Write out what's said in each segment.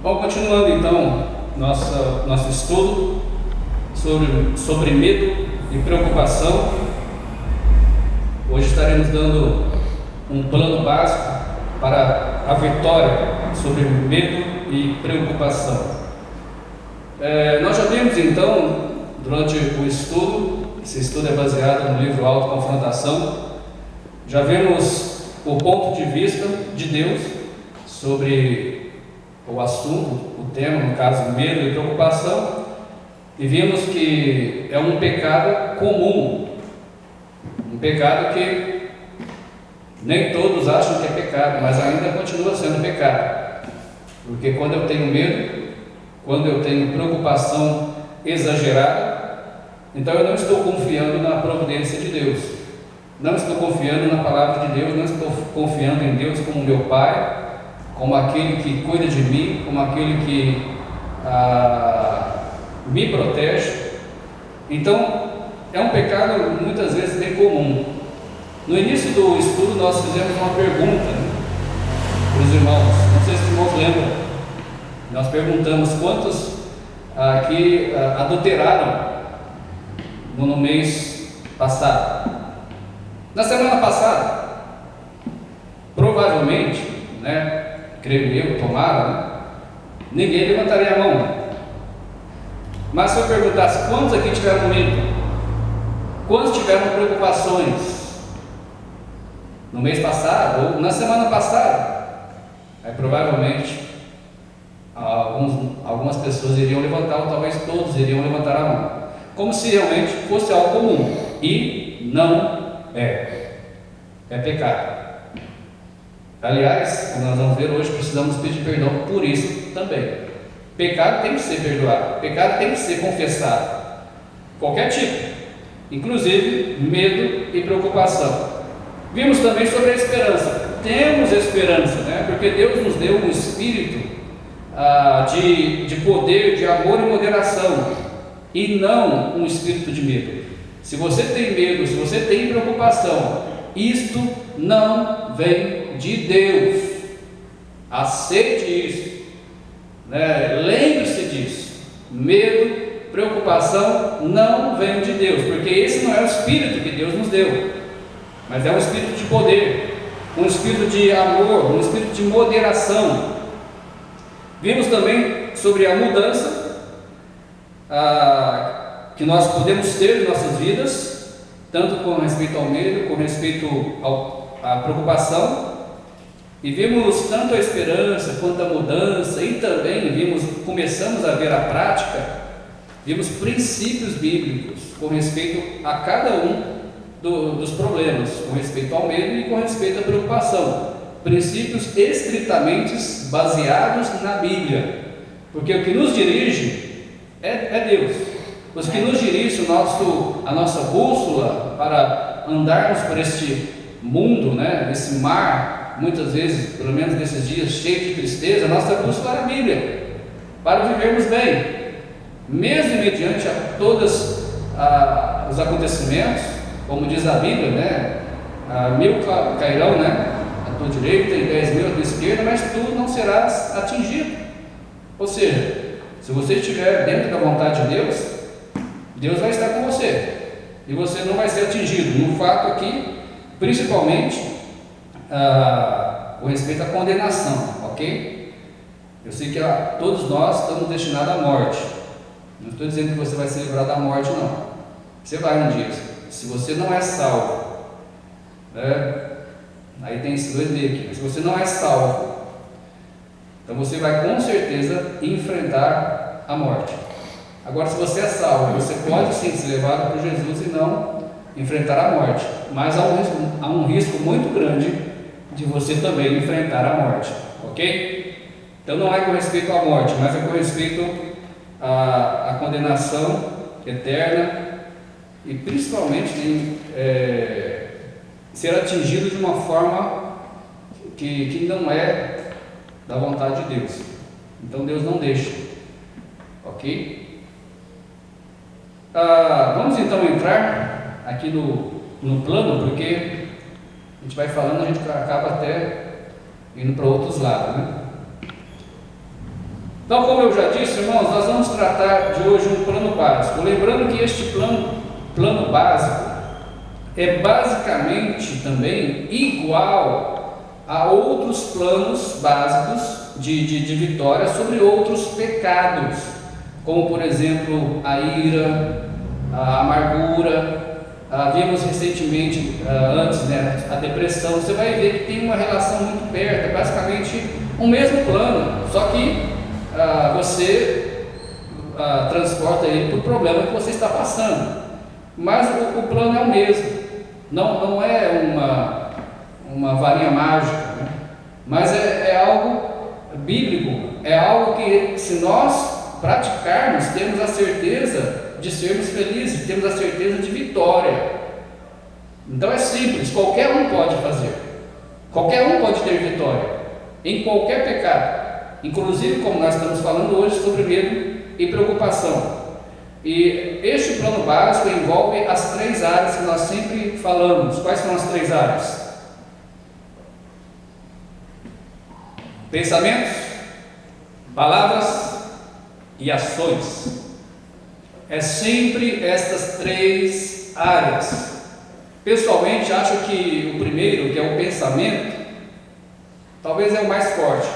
Bom, continuando então nosso estudo sobre medo e preocupação. Hoje estaremos dando um plano básico para a vitória sobre medo e preocupação. Nós já vimos então, durante o estudo, esse estudo é baseado no livro Autoconfrontação, já vimos o ponto de vista de Deus sobre o assunto, o tema, no caso, medo e preocupação, e vimos que é um pecado comum, um pecado que nem todos acham que é pecado, mas ainda continua sendo pecado, porque quando eu tenho medo, quando eu tenho preocupação exagerada, então eu não estou confiando na providência de Deus, não estou confiando na palavra de Deus, não estou confiando em Deus como meu Pai, como aquele que cuida de mim, como aquele que me protege. Então, é um pecado muitas vezes bem comum. No início do estudo nós fizemos uma pergunta para os irmãos, não sei se os irmãos lembram, nós perguntamos quantos aqui adulteraram no mês passado. Na semana passada, provavelmente, creio eu, tomara, ninguém levantaria a mão. Mas se eu perguntasse quantos aqui tiveram medo, quantos tiveram preocupações no mês passado ou na semana passada, aí provavelmente algumas pessoas iriam levantar, ou talvez todos iriam levantar a mão, como se realmente fosse algo comum, e não é pecado. Aliás, como nós vamos ver hoje, precisamos pedir perdão por isso também. Pecado tem que ser perdoado, pecado tem que ser confessado, qualquer tipo, inclusive medo e preocupação. Vimos também sobre a esperança. Temos esperança, porque Deus nos deu um espírito de poder, de amor e moderação, e não um espírito de medo. Se você tem medo, se você tem preocupação, isto não vem de Deus. Aceite isso, lembre-se disso. Medo, preocupação não vem de Deus, porque esse não é o espírito que Deus nos deu, mas é um espírito de poder, um espírito de amor, um espírito de moderação. Vimos também sobre a mudança que nós podemos ter em nossas vidas, tanto com respeito ao medo, com respeito à preocupação, e vimos tanto a esperança quanto a mudança, e também começamos a ver a prática, vimos princípios bíblicos com respeito a cada um dos problemas, com respeito ao medo e com respeito à preocupação, princípios estritamente baseados na Bíblia, porque o que nos dirige é Deus. Os que nos dirigem a nossa bússola para andarmos por este mundo, esse mar, muitas vezes, pelo menos nesses dias cheio de tristeza, a nossa bússola é a Bíblia, para vivermos bem, mesmo mediante a todos os acontecimentos, como diz a Bíblia, 1000 cairão à tua direita e 10.000 à tua esquerda, mas tu não serás atingido. Ou seja, se você estiver dentro da vontade de Deus, Deus vai estar com você, e você não vai ser atingido. No fato aqui, principalmente com respeito à condenação, ok? Eu sei que todos nós estamos destinados à morte. Não estou dizendo que você vai ser livrado da morte, não. Você vai um dia. Se você não é salvo, aí tem esses 2D aqui, mas se você não é salvo, então você vai com certeza enfrentar a morte. Agora, se você é salvo, você pode sim ser levado por Jesus e não enfrentar a morte, mas há um risco muito grande de você também enfrentar a morte, ok? Então não é com respeito à morte, mas é com respeito à condenação eterna, e principalmente ser atingido de uma forma que não é da vontade de Deus. Então Deus não deixa, ok? Vamos então entrar aqui no plano, porque a gente vai falando, a gente acaba até indo para outros lados, Então, como eu já disse, irmãos, nós vamos tratar de hoje um plano básico. Lembrando que este plano básico é basicamente também igual a outros planos básicos de vitória sobre outros pecados, como por exemplo a ira, a amargura. Vimos recentemente, antes, né, a depressão. Você vai ver que tem uma relação muito perto, é basicamente o mesmo plano, só que você transporta ele para o problema que você está passando, mas o plano é o mesmo, não é uma varinha mágica, né? Mas é algo bíblico, é algo que, se nós praticarmos, temos a certeza de sermos felizes, temos a certeza de vitória. Então é simples, qualquer um pode fazer, qualquer um pode ter vitória em qualquer pecado, inclusive como nós estamos falando hoje sobre medo e preocupação. E este plano básico envolve as 3 áreas que nós sempre falamos. Quais são as 3 áreas? Pensamentos, palavras e ações. É sempre estas 3 áreas. Pessoalmente, acho que o primeiro, que é o pensamento, talvez é o mais forte,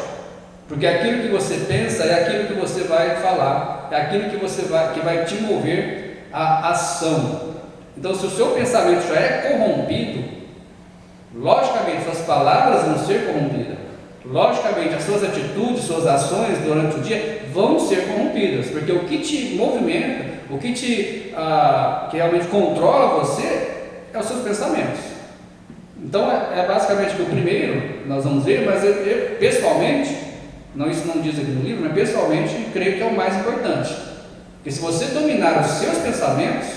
porque aquilo que você pensa é aquilo que você vai falar, é aquilo que vai te mover à ação. Então, se o seu pensamento já é corrompido, logicamente suas palavras vão ser corrompidas, logicamente as suas atitudes, suas ações durante o dia vão ser corrompidas, porque o que te movimenta, o que que realmente controla você é os seus pensamentos. Então é basicamente o primeiro nós vamos ver, mas eu pessoalmente, isso não diz aqui no livro, mas pessoalmente creio que é o mais importante, porque se você dominar os seus pensamentos,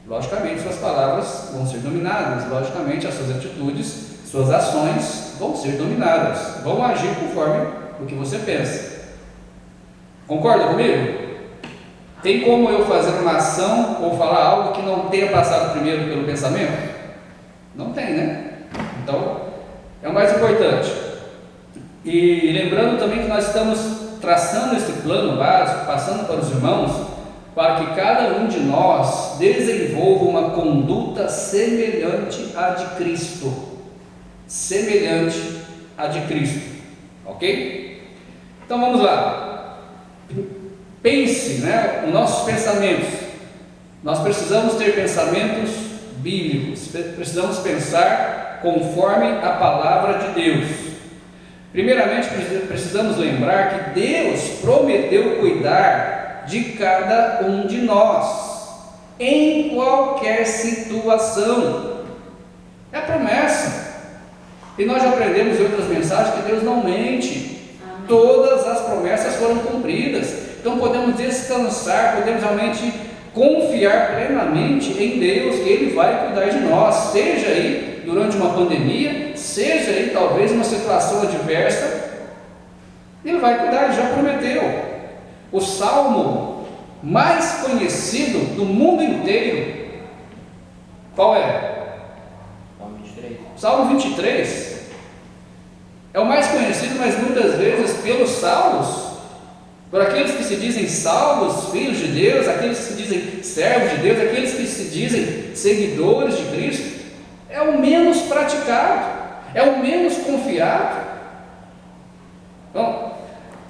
logicamente suas palavras vão ser dominadas, logicamente as suas atitudes, suas ações vão ser dominadas, vão agir conforme o que você pensa. Concorda comigo? Tem como eu fazer uma ação ou falar algo que não tenha passado primeiro pelo pensamento? Não tem, né? Então, é o mais importante. E lembrando também que nós estamos traçando esse plano básico, passando para os irmãos, para que cada um de nós desenvolva uma conduta semelhante à de Cristo. Semelhante à de Cristo. Ok? Então vamos lá. Pense, né, os nossos pensamentos. Nós precisamos ter pensamentos bíblicos, precisamos pensar conforme a palavra de Deus. Primeiramente, precisamos lembrar que Deus prometeu cuidar de cada um de nós, em qualquer situação. É promessa. E nós já aprendemos em outras mensagens que Deus não mente. Todas as promessas foram cumpridas. Então podemos descansar, podemos realmente confiar plenamente em Deus, que Ele vai cuidar de nós, seja aí durante uma pandemia, seja aí talvez uma situação adversa, Ele vai cuidar, Ele já prometeu. O salmo mais conhecido do mundo inteiro, qual é? Salmo 23. Salmo 23 é o mais conhecido, mas muitas vezes pelos salvos, por aqueles que se dizem salvos, filhos de Deus, aqueles que se dizem servos de Deus, aqueles que se dizem seguidores de Cristo, é o menos praticado, é o menos confiado. Então,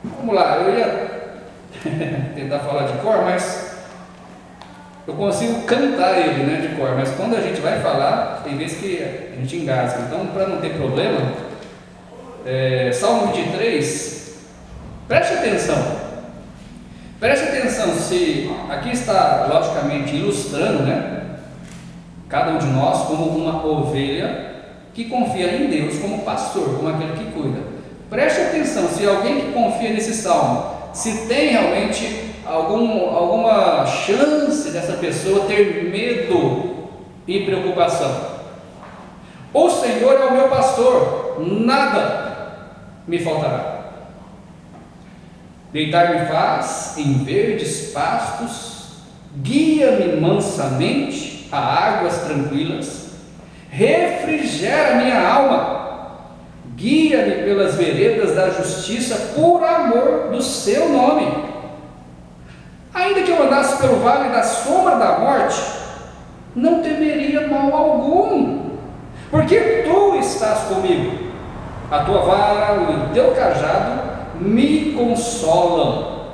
vamos lá, eu ia tentar falar de cor, mas eu consigo cantar ele, né, de cor, mas quando a gente vai falar, tem vezes que a gente engasga. Então, para não ter problema, Salmo 23, preste atenção. Preste atenção, se aqui está logicamente ilustrando, né, cada um de nós como uma ovelha que confia em Deus como pastor, como aquele que cuida. Preste atenção, se alguém que confia nesse salmo, se tem realmente alguma chance dessa pessoa ter medo e preocupação. O Senhor é o meu pastor, nada me faltará. Deitar-me faz em verdes pastos, guia-me mansamente a águas tranquilas, refrigera minha alma, Guia-me pelas veredas da justiça por amor do seu nome. Ainda que eu andasse pelo vale da sombra da morte, não temeria mal algum, porque tu estás comigo. A tua vara e o teu cajado me consolam.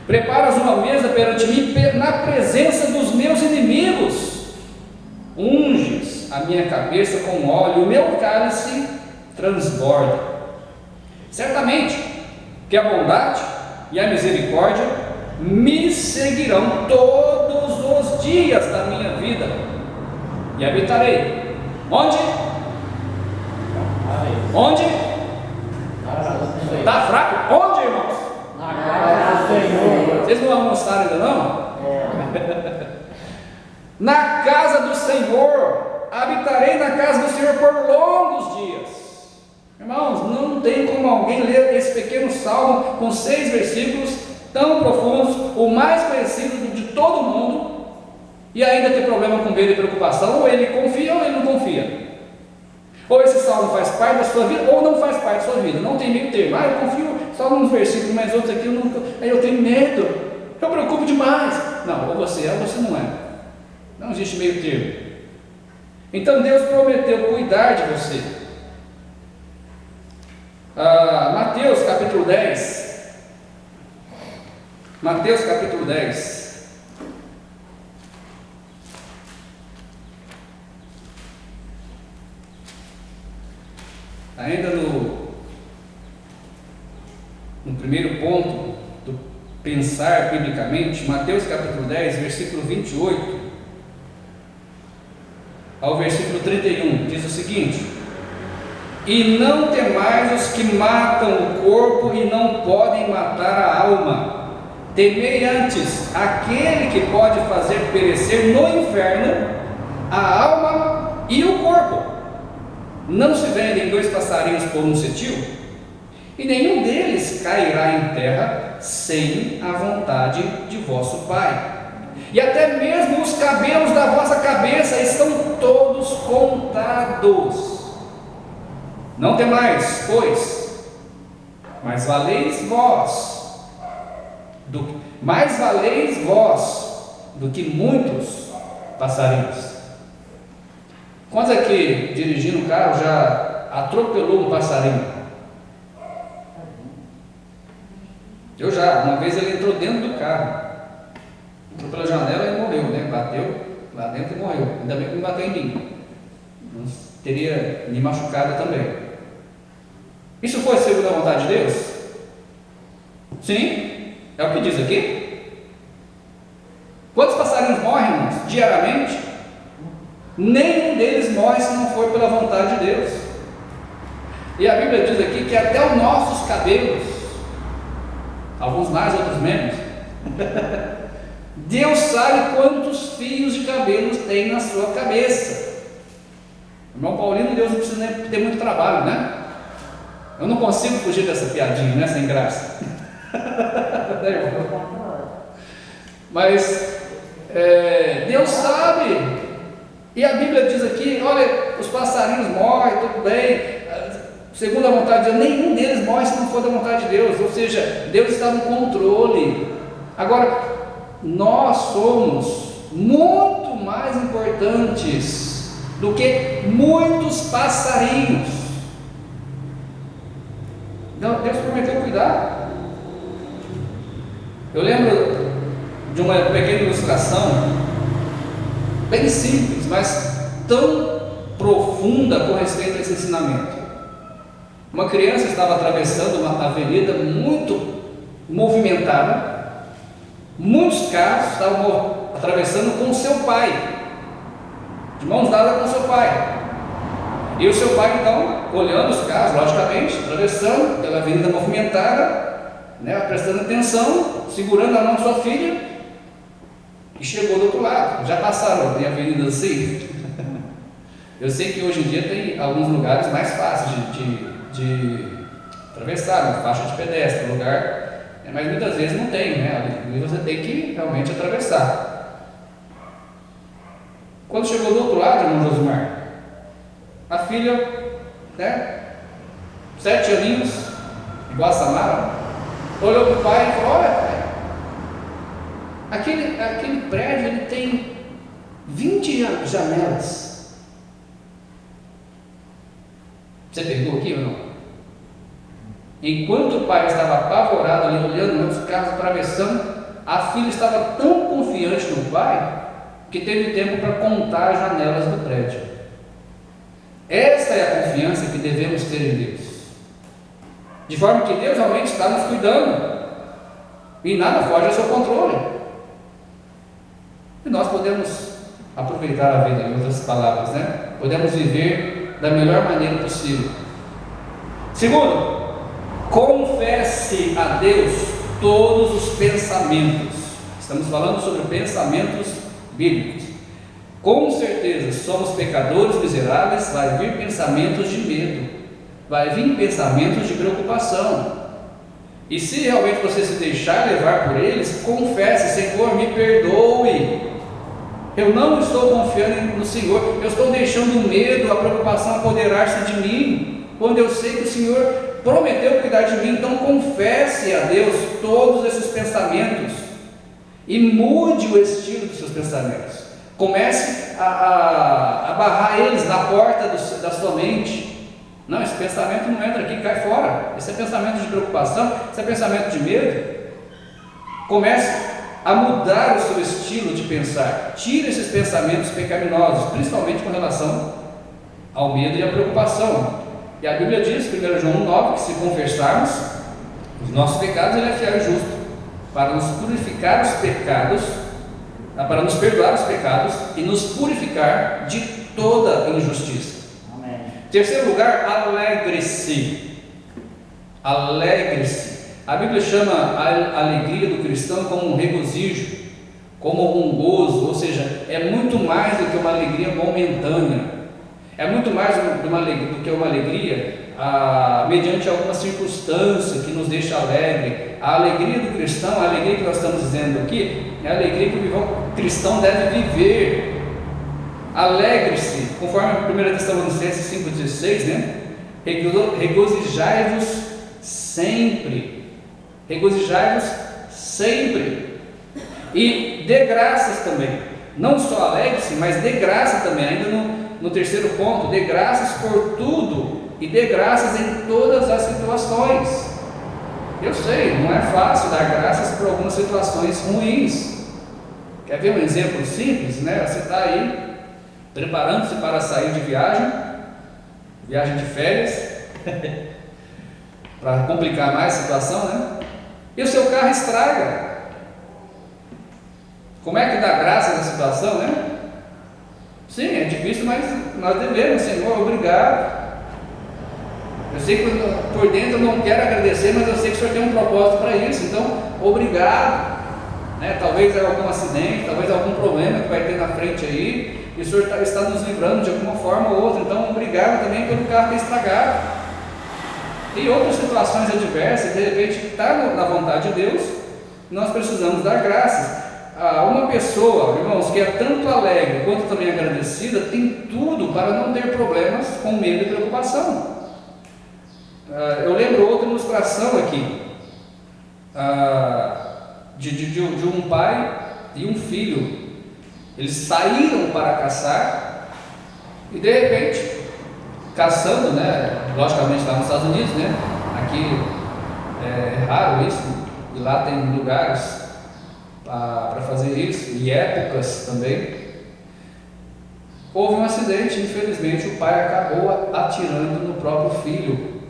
Preparas uma mesa perante mim na presença dos meus inimigos. Unges a minha cabeça com óleo, o meu cálice transborda. Certamente que a bondade e a misericórdia me seguirão todos os dias da minha vida, e habitarei. Onde? Onde? Está fraco? Onde, irmãos? Na casa do Senhor. Vocês não almoçaram ainda não? Na casa do Senhor, habitarei na casa do Senhor por longos dias. Irmãos, não tem como alguém ler esse pequeno salmo com 6 versículos tão profundos, o mais conhecido de todo mundo, e ainda ter problema com medo e preocupação. Ou ele confia ou ele não confia. Ou esse salmo faz parte da sua vida ou não faz parte da sua vida. Não tem meio termo. Eu confio só nos versículos, mas outros aqui eu tenho medo, eu preocupo demais. Não, ou você é ou você não é. Não existe meio termo. Então Deus prometeu cuidar de você. Mateus capítulo 10. Mateus capítulo 10. Ainda no primeiro ponto do pensar biblicamente, Mateus capítulo 10, versículo 28 ao versículo 31, diz o seguinte: e não temais os que matam o corpo e não podem matar a alma, temei antes aquele que pode fazer perecer no inferno a alma e o corpo. Não se vendem 2 passarinhos por um cetil? E nenhum deles cairá em terra sem a vontade de vosso Pai. E até mesmo os cabelos da vossa cabeça estão todos contados. Não temais, pois, mais valeis vós do que muitos passarinhos. Quantos aqui, dirigindo o carro, já atropelou um passarinho? Eu já. Uma vez ele entrou dentro do carro, entrou pela janela e morreu, né? Bateu lá dentro e morreu. Ainda bem que não bateu em mim, não teria me machucado também. Isso foi segundo a vontade de Deus? Sim, é o que diz aqui. Quantos passarinhos morrem, irmãos, diariamente? Nenhum deles morre se não for pela vontade de Deus. E a Bíblia diz aqui que até os nossos cabelos, alguns mais, outros menos, Deus sabe quantos fios de cabelos tem na sua cabeça. Irmão Paulino, Deus não precisa nem ter muito trabalho, né? Eu não consigo fugir dessa piadinha, né? Sem graça. Mas Deus sabe. E a Bíblia diz aqui: olha, os passarinhos morrem, tudo bem, segundo a vontade de Deus. Nenhum deles morre se não for da vontade de Deus. Ou seja, Deus está no controle. Agora, nós somos muito mais importantes do que muitos passarinhos. Então, Deus prometeu cuidar. Eu lembro de uma pequena ilustração, bem simples, mas tão profunda com respeito a esse ensinamento. Uma criança estava atravessando uma avenida muito movimentada, muitos carros estavam atravessando com o seu pai, de mãos dadas com o seu pai. E o seu pai, então, olhando os carros, logicamente, atravessando pela avenida movimentada, né, prestando atenção, segurando a mão de sua filha, e chegou do outro lado. Já passaram, tem avenidas assim? Eu sei que hoje em dia tem alguns lugares mais fáceis de atravessar, uma faixa de pedestre, lugar, mas muitas vezes não tem, né? Ali você tem que realmente atravessar. Quando chegou do outro lado, irmão Josimar, a filha, né, 7 aninhos, igual a Samara, olhou para o pai e falou: olha, pai, aquele prédio ele tem 20 janelas. Você pegou aqui ou não? Enquanto o pai estava apavorado ali, olhando os carros atravessando, a filha estava tão confiante no pai que teve tempo para contar as janelas do prédio. Essa é a confiança que devemos ter em Deus, de forma que Deus realmente está nos cuidando e nada foge ao seu controle, e nós podemos aproveitar a vida, em outras palavras, né? Podemos viver da melhor maneira possível. Segundo, confesse a Deus todos os pensamentos. Estamos falando sobre pensamentos bíblicos. Com certeza somos pecadores miseráveis. Vai vir pensamentos de medo, vai vir pensamentos de preocupação, e se realmente você se deixar levar por eles, confesse: Senhor, me perdoe, eu não estou confiando no Senhor, eu estou deixando o medo, a preocupação apoderar-se de mim, quando eu sei que o Senhor prometeu cuidar de mim. Então confesse a Deus todos esses pensamentos e mude o estilo dos seus pensamentos. Comece a barrar eles na porta da sua mente. Não, esse pensamento não entra aqui, cai fora. Esse é pensamento de preocupação, esse é pensamento de medo. Comece a mudar o seu estilo de pensar. Tire esses pensamentos pecaminosos, principalmente com relação ao medo e à preocupação. E a Bíblia diz, 1 João 9, que se confessarmos os nossos pecados, Ele é fiel e justo para nos purificar os pecados, para nos perdoar os pecados e nos purificar de toda injustiça. Amém. Terceiro lugar, alegre-se. Alegre-se. A Bíblia chama a alegria do cristão como um regozijo, como um gozo, ou seja, é muito mais do que uma alegria momentânea. É muito mais do que uma alegria mediante alguma circunstância que nos deixa alegre. A alegria do cristão, a alegria que nós estamos dizendo aqui, é a alegria que o cristão deve viver. Alegre-se, conforme 1 Tessalonicenses 5,16, né? Regozijai-vos sempre. Regozijai-vos sempre. E dê graças também. Não só alegre-se, mas dê graça também. Ainda no terceiro ponto, dê graças por tudo e dê graças em todas as situações. Eu sei, não é fácil dar graças por algumas situações ruins. Quer ver um exemplo simples, né? Você está aí preparando-se para sair de viagem de férias, para complicar mais a situação, né? E o seu carro estraga. Como é que dá graça na situação, né? Sim, é difícil, mas nós devemos: Senhor, obrigado. Eu sei que por dentro eu não quero agradecer, mas eu sei que o Senhor tem um propósito para isso, então obrigado. Né? Talvez é algum acidente, talvez algum problema que vai ter na frente aí, e o Senhor está nos livrando de alguma forma ou outra, então obrigado também pelo carro ter estragado. E outras situações adversas, de repente está na vontade de Deus, nós precisamos dar graças. Uma pessoa, irmãos, que é tanto alegre quanto também agradecida, tem tudo para não ter problemas com medo e preocupação. Eu lembro outra ilustração aqui, de um pai e um filho. Eles saíram para caçar e de repente, caçando, né, logicamente lá nos Estados Unidos, né, aqui é raro isso, e lá tem lugares para fazer isso, e épocas também. Houve um acidente, infelizmente o pai acabou atirando no próprio filho,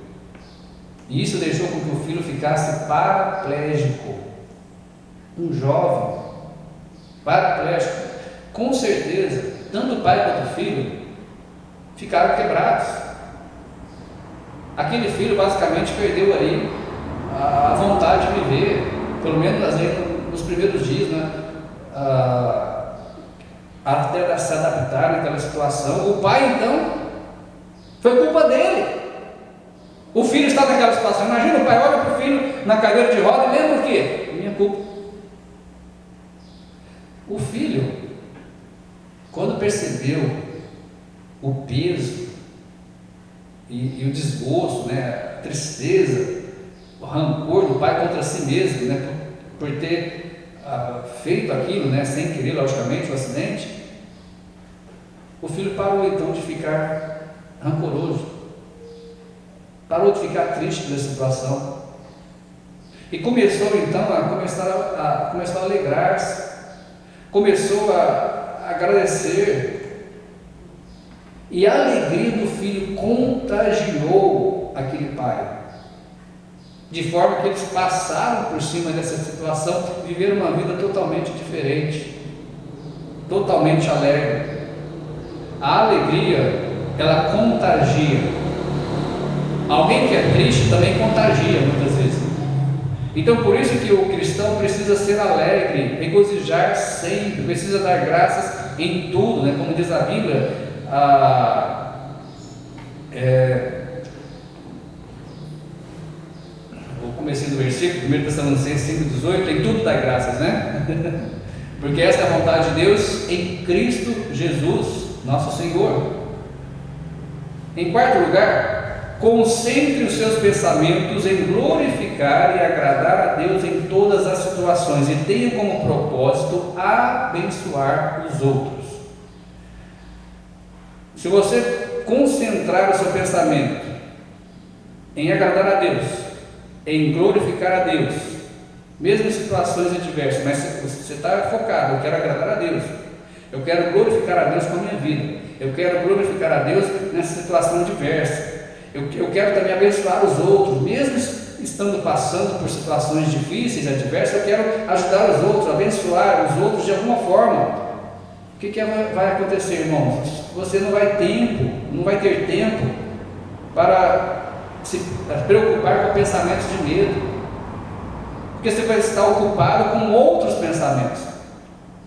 e isso deixou com que o filho ficasse paraplégico. Um jovem paraplégico. Com certeza, tanto o pai quanto o filho ficaram quebrados. Aquele filho basicamente perdeu ali a vontade de viver, pelo menos nos primeiros dias, né? Até se adaptar naquela situação. O pai, então, foi culpa dele. O filho está naquela situação. Imagina, o pai olha para o filho na cadeira de roda e lembra o quê? Minha culpa. O filho, quando percebeu o peso e o desgosto, né, a tristeza, o rancor do pai contra si mesmo, né, por ter feito aquilo, né, sem querer, logicamente, o acidente, o filho parou então de ficar rancoroso, parou de ficar triste pela situação e começou então começou a alegrar-se, começou a agradecer. E a alegria do filho contagiou aquele pai, de forma que eles passaram por cima dessa situação, viveram uma vida totalmente diferente, totalmente alegre. A alegria, ela contagia. Alguém que é triste também contagia muitas vezes. Então por isso que o cristão precisa ser alegre, regozijar sempre, precisa dar graças em tudo, né? Como diz a Bíblia, o comecinho do versículo, 1 Tessalonicenses 5,18, em tudo dá graças, né? Porque esta é a vontade de Deus em Cristo Jesus, nosso Senhor. Em quarto lugar, concentre os seus pensamentos em glorificar e agradar a Deus em todas as situações e tenha como propósito abençoar os outros. Se você concentrar o seu pensamento em agradar a Deus, em glorificar a Deus, mesmo em situações adversas, mas você está focado, eu quero agradar a Deus, eu quero glorificar a Deus com a minha vida, eu quero glorificar a Deus nessa situação adversa, eu quero também abençoar os outros, mesmo estando passando por situações difíceis, adversas, eu quero ajudar os outros, abençoar os outros de alguma forma. O que vai acontecer, irmãos? Você não vai ter tempo para se preocupar com pensamentos de medo, porque você vai estar ocupado com outros pensamentos.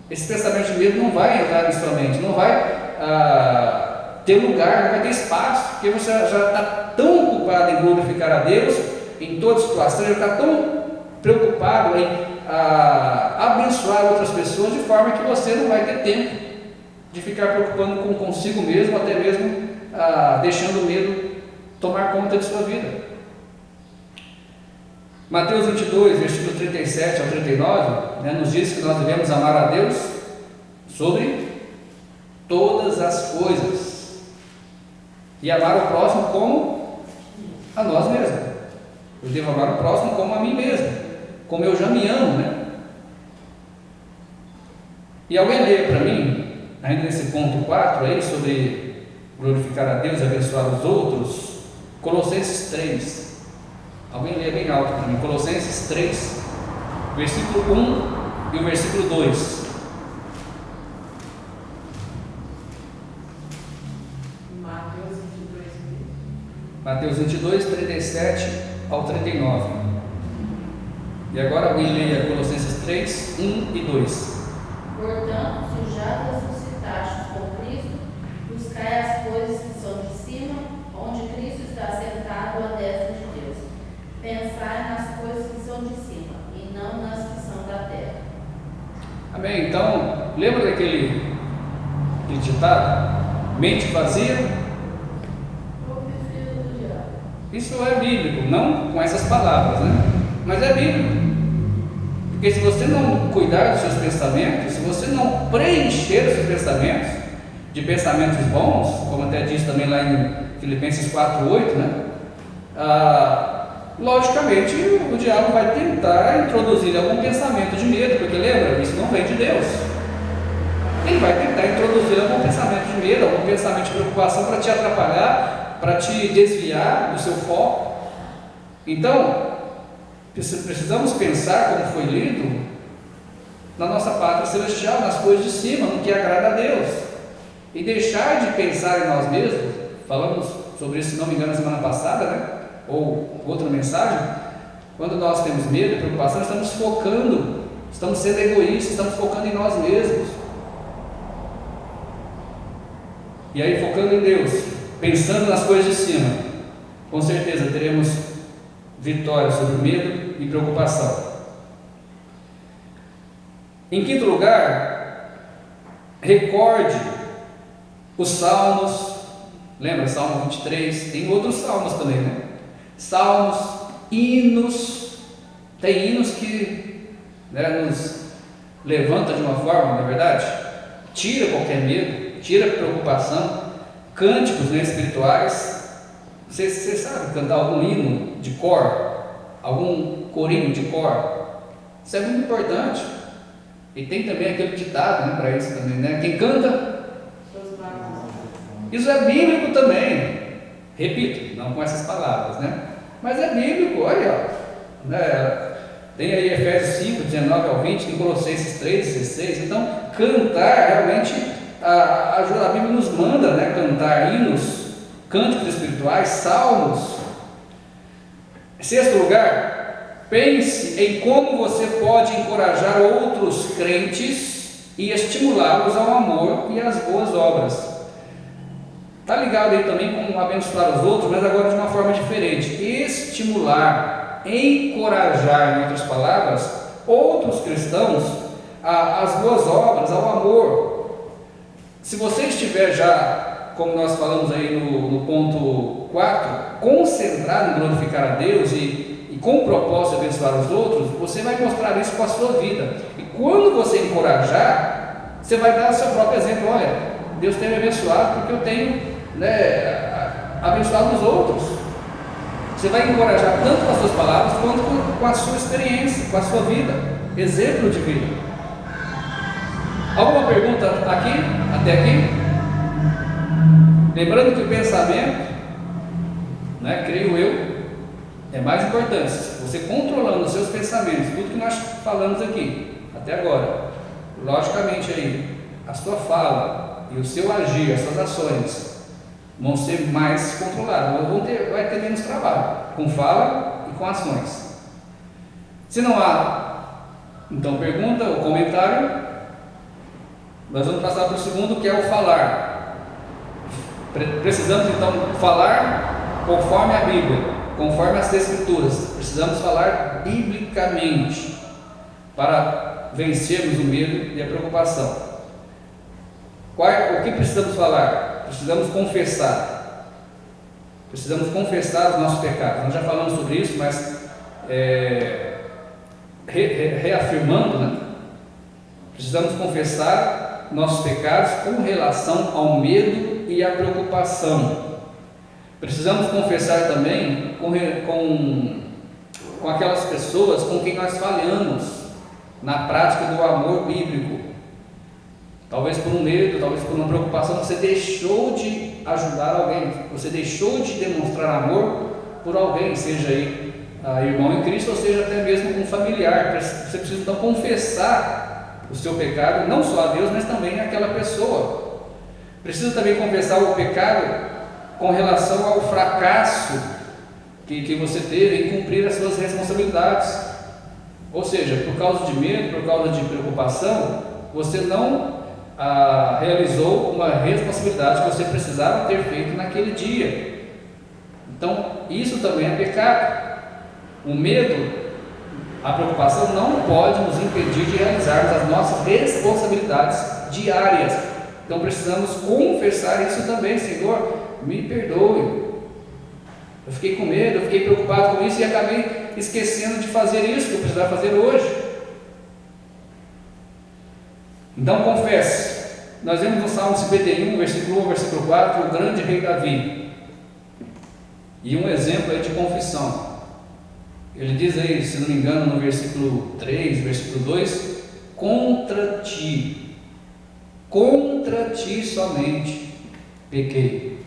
Esse pensamento de medo não vai entrar na sua mente, não vai ter lugar, não vai ter espaço, porque você já está tão ocupado em glorificar a Deus em toda situação, já está tão preocupado em abençoar outras pessoas, de forma que você não vai ter tempo de ficar preocupando com consigo mesmo, até mesmo deixando o medo tomar conta de sua vida. Mateus 22, versículo 37 ao 39, né, nos diz que nós devemos amar a Deus sobre todas as coisas e amar o próximo como a nós mesmos. Eu devo amar o próximo como a mim mesmo, como eu já me amo, né? E alguém leia para mim, ainda nesse ponto 4 aí, sobre glorificar a Deus e abençoar os outros, Colossenses 3. Alguém lê bem alto para mim, Colossenses 3, versículo 1 e o versículo 2. Mateus 22, 37 ao 39. E agora alguém leia Colossenses 3, 1 e 2. Portanto, se já ressuscitastes com Cristo, buscai as coisas que são de cima, onde Cristo está sentado à destra de Deus. Pensai nas coisas que são de cima, e não nas que são da terra. Amém? Então, lembra daquele ditado? Mente vazia? Isso é bíblico, não com essas palavras, né? Mas é bíblico. Porque se você não cuidar dos seus pensamentos, se você não preencher os seus pensamentos de pensamentos bons, como até diz também lá em Filipenses 4:8, né? Logicamente o diabo vai tentar introduzir algum pensamento de medo, porque lembra, isso não vem de Deus. Ele vai tentar introduzir algum pensamento de medo, algum pensamento de preocupação para te atrapalhar, para te desviar do seu foco. Então, precisamos pensar, como foi lido, na nossa pátria celestial, nas coisas de cima, no que agrada a Deus, e deixar de pensar em nós mesmos. Falamos sobre isso, se não me engano, na semana passada, né? Ou outra mensagem. Quando nós temos medo e preocupação, estamos focando, estamos sendo egoístas, estamos focando em nós mesmos. E aí, focando em Deus, pensando nas coisas de cima, com certeza teremos vitória sobre o medo e preocupação. Em quinto lugar, recorde os salmos, Lembra? Salmo 23, tem outros salmos também, né? Salmos, hinos, tem hinos que, né, nos levanta de uma forma, não é verdade? Tira qualquer medo, tira preocupação. Cânticos, né, espirituais. Você sabe cantar algum hino de cor? Algum corinho de cor? Isso é muito importante. E tem também aquele ditado, né, para isso também, né? Quem canta, isso é bíblico também. Repito, não com essas palavras, né? Mas é bíblico, olha, né? Tem aí Efésios 5, 19 ao 20, tem Colossenses 3, 16. Então, cantar realmente, a Bíblia nos manda, né, cantar hinos, cânticos espirituais, salmos. Sexto lugar, pense em como você pode encorajar outros crentes e estimulá-los ao amor e às boas obras. Está ligado aí também com abençoar os outros, mas agora de uma forma diferente. Estimular, encorajar, em outras palavras, outros cristãos às boas obras, ao amor. Se você estiver já, como nós falamos aí no ponto 4, concentrado em glorificar a Deus e com o propósito de abençoar os outros, você vai mostrar isso com a sua vida. E quando você encorajar, você vai dar o seu próprio exemplo. Olha, Deus tem me abençoado porque eu tenho, né, abençoado os outros. Você vai encorajar tanto com as suas palavras quanto com a sua experiência, com a sua vida, exemplo de vida. Alguma pergunta aqui, até aqui? Lembrando que o pensamento, né, creio eu, é mais importante. Você controlando os seus pensamentos, tudo que nós falamos aqui até agora, logicamente aí a sua fala e o seu agir, as suas ações vão ser mais controladas, vai ter menos trabalho com fala e com ações. Se não há, então, pergunta ou comentário, nós vamos passar para o segundo, que é o falar. Precisamos então falar conforme a Bíblia, conforme as Escrituras. Precisamos falar biblicamente para vencermos o medo e a preocupação. O que precisamos falar? Precisamos confessar. Precisamos confessar os nossos pecados. Nós já falamos sobre isso, mas reafirmando, né? Precisamos confessar nossos pecados com relação ao medo e à preocupação. Precisamos confessar também com aquelas pessoas com quem nós falhamos na prática do amor bíblico. Talvez por um medo, talvez por uma preocupação, você deixou de ajudar alguém, você deixou de demonstrar amor por alguém, seja aí irmão em Cristo, ou seja até mesmo um familiar. Você precisa então confessar o seu pecado, não só a Deus, mas também àquela pessoa. Precisa também confessar o pecado com relação ao fracasso que você teve em cumprir as suas responsabilidades. Ou seja, por causa de medo, por causa de preocupação, você não realizou uma responsabilidade que você precisava ter feito naquele dia. Então, isso também é pecado. O medo, a preocupação não pode nos impedir de realizarmos as nossas responsabilidades diárias. Então, precisamos confessar isso também. Senhor, me perdoe. Eu fiquei com medo, eu fiquei preocupado com isso e acabei esquecendo de fazer isso que eu precisava fazer hoje. Então confesse. Nós vemos no Salmo 51, versículo 1, versículo 4, o grande rei Davi. E um exemplo aí de confissão. Ele diz aí, se não me engano, no versículo 3, versículo 2, contra ti somente pequei.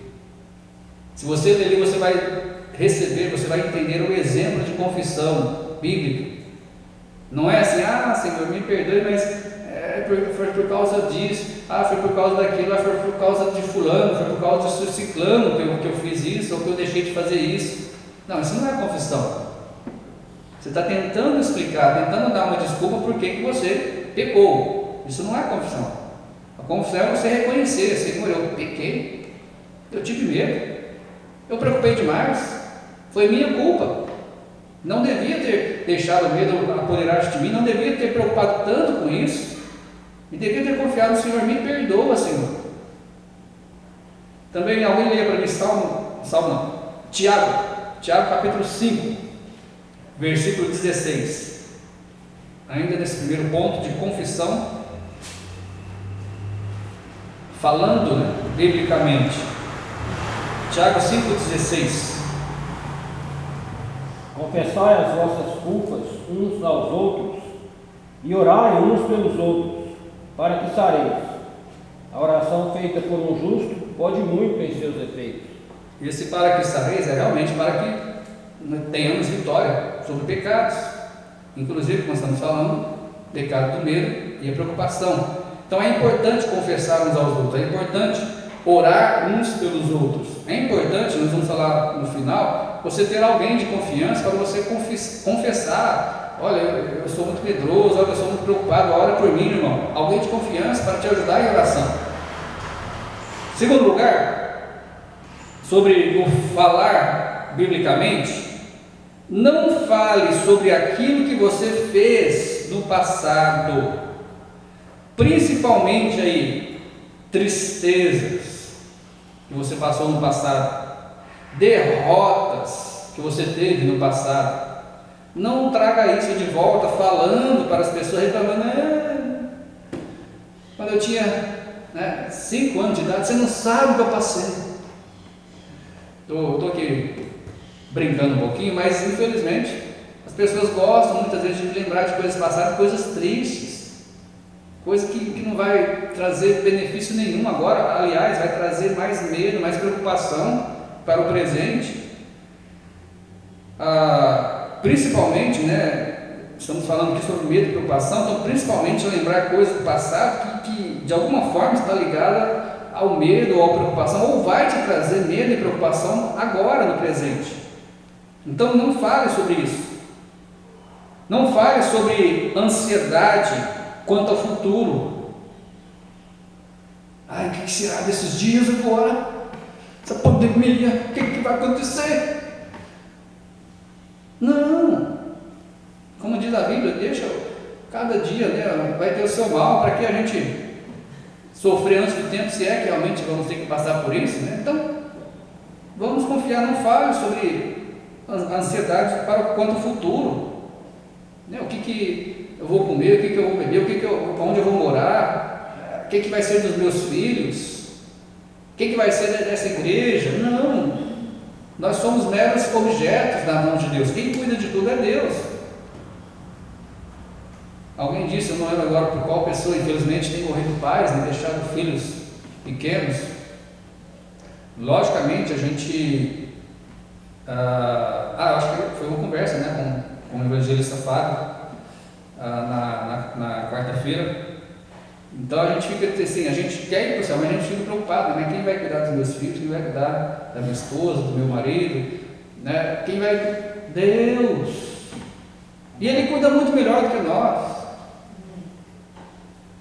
Se você ler ali, você vai receber, você vai entender o exemplo de confissão bíblica. Não é assim, Senhor, me perdoe, mas foi por causa disso, foi por causa daquilo, foi por causa de fulano, foi por causa de ciclano que eu fiz isso, ou que eu deixei de fazer isso. Não, isso não é confissão. Você está tentando explicar, tentando dar uma desculpa por que você pecou. Isso não é confissão. A confissão é você reconhecer, Senhor, eu pequei, eu tive medo, eu preocupei demais, foi minha culpa. Não devia ter deixado o medo apoderar-se de mim, não devia ter preocupado tanto com isso, e devia ter confiado no Senhor. Me perdoa, Senhor. Também alguém leia para mim Tiago capítulo 5, versículo 16. Ainda nesse primeiro ponto de confissão, falando, né, biblicamente. Tiago 5,16. Confessai as vossas culpas uns aos outros e orai uns pelos outros, para que sareis. A oração feita por um justo pode muito em seus efeitos. Esse para que sareis é realmente para que tenhamos vitória sobre pecados, inclusive, como estamos falando, pecado do medo e a preocupação. Então é importante confessar uns aos outros, é importante orar uns pelos outros, é importante, nós vamos falar no final, você ter alguém de confiança para você confessar: olha, eu sou muito medroso, olha, eu sou muito preocupado, ora por mim, irmão. Alguém de confiança para te ajudar em oração. Segundo lugar, sobre o falar biblicamente, não fale sobre aquilo que você fez no passado, principalmente aí, tristezas que você passou no passado, derrotas que você teve no passado. Não traga isso de volta falando para as pessoas, reclamando: quando eu tinha 5 anos de idade, você não sabe o que eu passei. Estou aqui brincando um pouquinho, mas infelizmente as pessoas gostam muitas vezes de lembrar de coisas passadas, coisas tristes, coisa que não vai trazer benefício nenhum agora, aliás, vai trazer mais medo, mais preocupação para o presente. Principalmente, estamos falando aqui sobre medo e preocupação, então principalmente lembrar coisas do passado que de alguma forma está ligada ao medo ou à preocupação, ou vai te trazer medo e preocupação agora no presente. Então não fale sobre isso, não fale sobre ansiedade quanto ao futuro. O que será desses dias agora? Essa pandemia, o que vai acontecer? Não, como diz a Bíblia, deixa cada dia, vai ter o seu mal, para que a gente sofrer antes do tempo, se é que realmente vamos ter que passar por isso, Então, vamos confiar, não fale sobre a ansiedade quanto ao futuro, o que eu vou comer, o que eu vou beber, onde eu vou morar, o que vai ser dos meus filhos, o que vai ser dessa igreja. Não, nós somos meros objetos na mão de Deus, quem cuida de tudo é Deus. Alguém disse, eu não lembro agora por qual pessoa, infelizmente tem morrido pais, deixado filhos pequenos. Logicamente a gente, acho que foi uma conversa com o evangelista Fábio na quarta-feira. Então a gente fica assim, a gente quer ir para o céu, mas a gente fica preocupado, Quem vai cuidar dos meus filhos, quem vai cuidar da minha esposa, do meu marido, Quem vai? Deus. E Ele cuida muito melhor do que nós.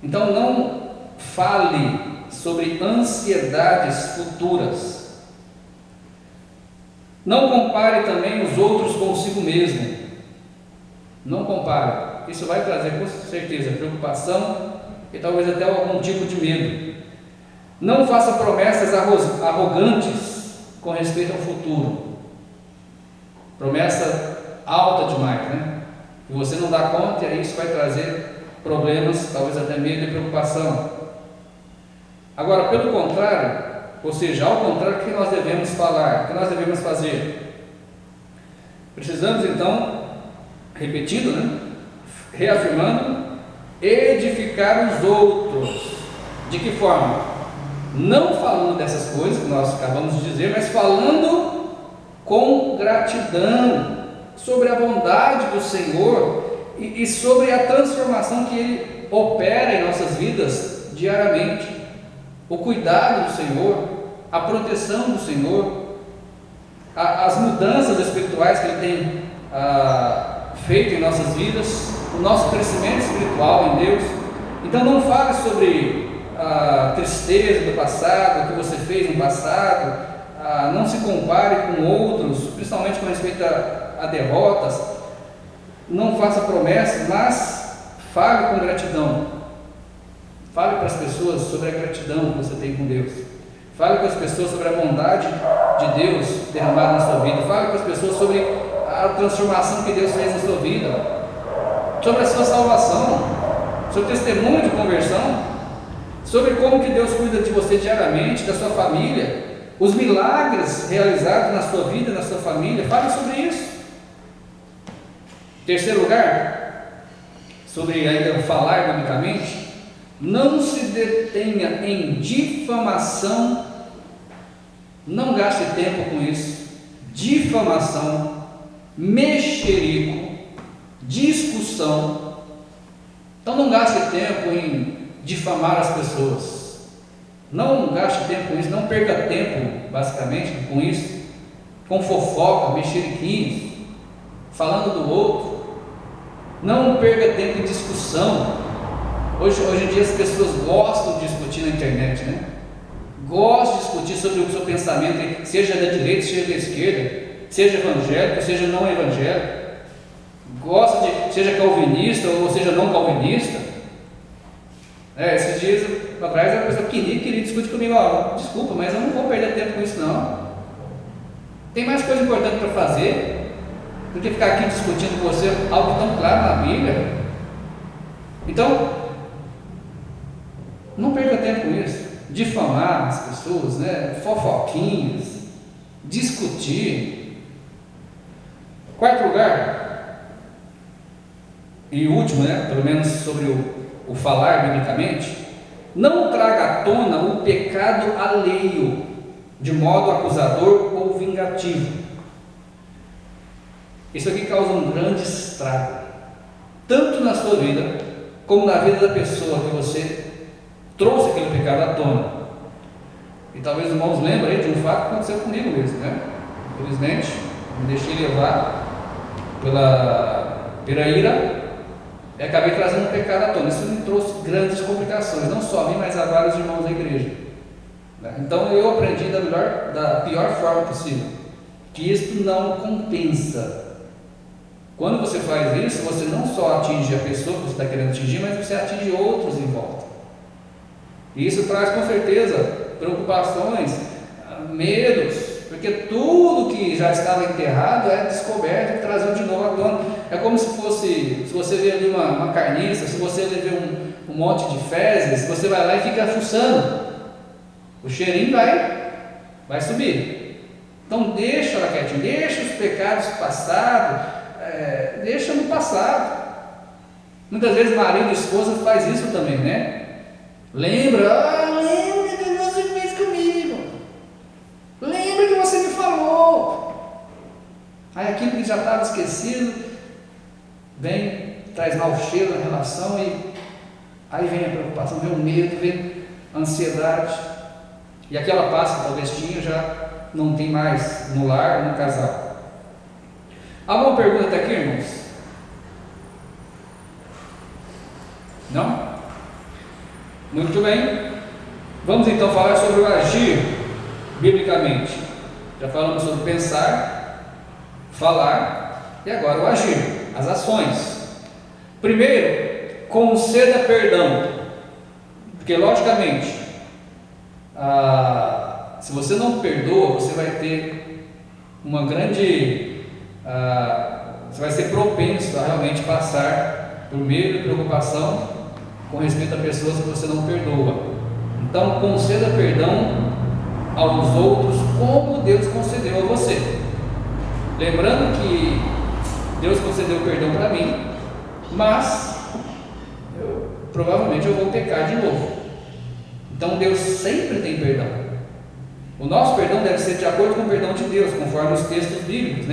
Então não fale sobre ansiedades futuras. Não compare também os outros consigo mesmo. Não compare. Isso vai trazer com certeza preocupação e talvez até algum tipo de medo. Não faça promessas arrogantes com respeito ao futuro. Promessa alta demais, que você não dá conta, e aí isso vai trazer problemas, talvez até medo e preocupação. Agora, pelo contrário, ou seja, ao contrário, o que nós devemos falar, o que nós devemos fazer? Precisamos então, repetindo, reafirmando, edificar os outros. De que forma? Não falando dessas coisas que nós acabamos de dizer, mas falando com gratidão sobre a bondade do Senhor e sobre a transformação que Ele opera em nossas vidas diariamente, o cuidado do Senhor, a proteção do Senhor, as mudanças espirituais que Ele tem feito em nossas vidas, o nosso crescimento espiritual em Deus. Então não fale sobre a tristeza do passado, o que você fez no passado, não se compare com outros, principalmente com respeito a derrotas. Não faça promessas, mas fale com gratidão. Fale para as pessoas sobre a gratidão que você tem com Deus. Fale com as pessoas sobre a bondade de Deus derramada na sua vida. Fale com as pessoas sobre a transformação que Deus fez na sua vida, sobre a sua salvação, sobre o testemunho de conversão, sobre como que Deus cuida de você diariamente, da sua família, os milagres realizados na sua vida, na sua família. Fale sobre isso. Terceiro lugar, sobre ainda falar biblicamente, não se detenha em difamação, não gaste tempo com isso. Difamação, mexerico, discussão. Então não gaste tempo em difamar as pessoas, não gaste tempo com isso, não perca tempo basicamente com isso, com fofoca, mexeriquinhos, falando do outro. Não perca tempo em discussão. Hoje em dia as pessoas gostam de discutir na internet, né? Gostam de discutir sobre o seu pensamento, seja da direita, seja da esquerda, seja evangélico, seja não evangélico. Gosta de, seja calvinista ou seja não calvinista. Esses dias atrás a pessoa queria discutir comigo, desculpa, mas eu não vou perder tempo com isso não. Tem mais coisa importante para fazer do que ficar aqui discutindo com você algo tão claro na Bíblia. Então, não perca tempo com isso. Difamar as pessoas, fofoquinhas, discutir. Quarto lugar, e último, pelo menos sobre o falar biblicamente, não traga à tona o pecado alheio de modo acusador ou vingativo. Isso aqui causa um grande estrago, tanto na sua vida, como na vida da pessoa que você trouxe aquele pecado à tona. E talvez os irmãos lembrem de um fato que aconteceu comigo mesmo, Infelizmente, me deixei levar pela ira e acabei trazendo um pecado à tona. Isso me trouxe grandes complicações, não só a mim, mas a vários irmãos da igreja. Então eu aprendi da pior forma possível, que isso não compensa. Quando você faz isso, você não só atinge a pessoa que você está querendo atingir, mas você atinge outros em volta. E isso traz com certeza preocupações, medos, porque tudo que já estava enterrado é descoberto e trazido de novo à tona. É como se fosse, se você vê ali uma carniça, se você vê um monte de fezes, você vai lá e fica fuçando, o cheirinho vai subir. Então deixa ela quietinha, deixa os pecados passados, deixa no passado. Muitas vezes marido e esposa faz isso também, lembra que você fez comigo, lembra que você me falou. Aí aquilo que já estava esquecido traz mau cheiro na relação, e aí vem a preocupação, vem o medo, vem a ansiedade, e aquela paz que talvez tinha já não tem mais no lar, no casal. Alguma pergunta até aqui, irmãos? Não? Muito bem. Vamos então falar sobre o agir biblicamente. Já falamos sobre pensar, falar, e agora o agir, as ações. Primeiro, conceda perdão, porque logicamente, se você não perdoa, você vai ter você vai ser propenso a realmente passar por medo e preocupação com respeito a pessoas que você não perdoa. Então, conceda perdão aos outros como Deus concedeu a você. Lembrando que Deus concedeu perdão para mim, mas provavelmente eu vou pecar de novo. Então Deus sempre tem perdão. O nosso perdão deve ser de acordo com o perdão de Deus, conforme os textos bíblicos,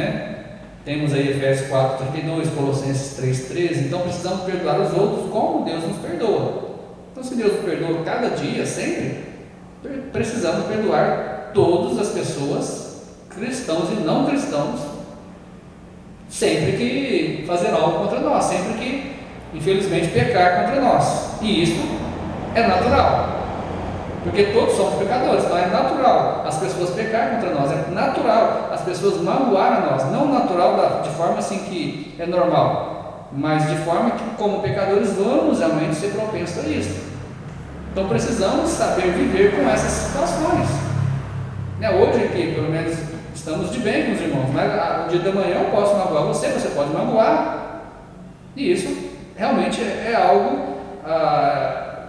Temos aí Efésios 4:32, Colossenses 3:13. Então precisamos perdoar os outros como Deus nos perdoa. Então, se Deus nos perdoa cada dia, sempre, precisamos perdoar todas as pessoas, cristãos e não cristãos, sempre que fazer algo contra nós, sempre que, infelizmente, pecar contra nós. E isso é natural, porque todos somos pecadores, então é natural as pessoas pecar contra nós, é natural as pessoas magoar a nós, não natural de forma assim que é normal, mas de forma que, como pecadores, vamos realmente ser propensos a isso. Então precisamos saber viver com essas situações. Né? Hoje aqui, pelo menos, estamos de bem com os irmãos, mas no dia da manhã eu posso magoar você, você pode magoar. E isso realmente é algo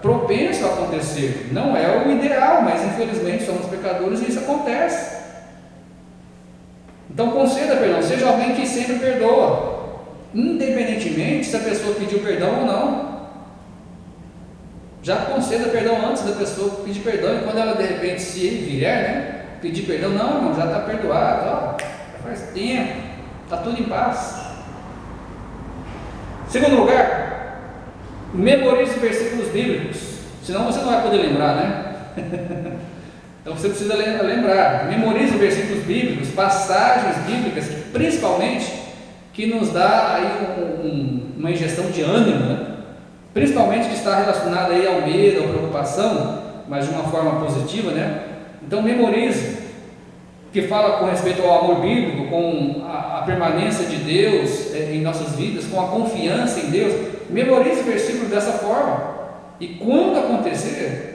propenso a acontecer. Não é o ideal, mas infelizmente somos pecadores e isso acontece. Então conceda perdão, seja alguém que sempre perdoa, independentemente se a pessoa pediu perdão ou não. Já conceda perdão antes da pessoa pedir perdão, e quando ela de repente, se vier, né, pedir perdão, não, irmão, já está perdoado, ó, já faz tempo, está tudo em paz. Segundo lugar, memorize versículos bíblicos, senão você não vai poder lembrar, né? Então você precisa lembrar, memorize versículos bíblicos, passagens bíblicas, principalmente, que nos dá aí uma injeção de ânimo, né? Principalmente que está relacionada aí ao medo, à preocupação, mas de uma forma positiva, né? Então memorize, que fala com respeito ao amor bíblico, com a permanência de Deus em nossas vidas, com a confiança em Deus. Memorize o versículo dessa forma, e quando acontecer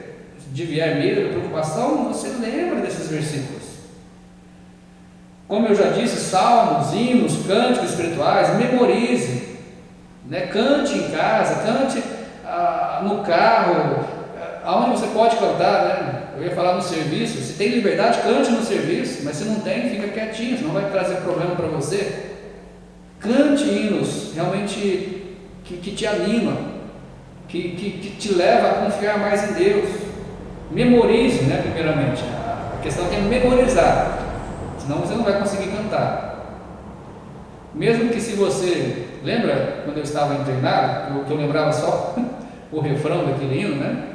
de vier medo, preocupação, você lembra desses versículos. Como eu já disse, salmos, hinos, cânticos espirituais, memorize, né? Cante em casa, cante no carro, aonde você pode cantar, né? Eu ia falar no serviço, se tem liberdade, cante no serviço, mas se não tem, fica quietinho, senão vai trazer problema para você. Cante hinos realmente que te anima, que te leva a confiar mais em Deus. Memorize, né, primeiramente. A questão é memorizar, senão você não vai conseguir cantar. Mesmo que se você, lembra quando eu estava internado, que eu lembrava só o refrão daquele hino, né?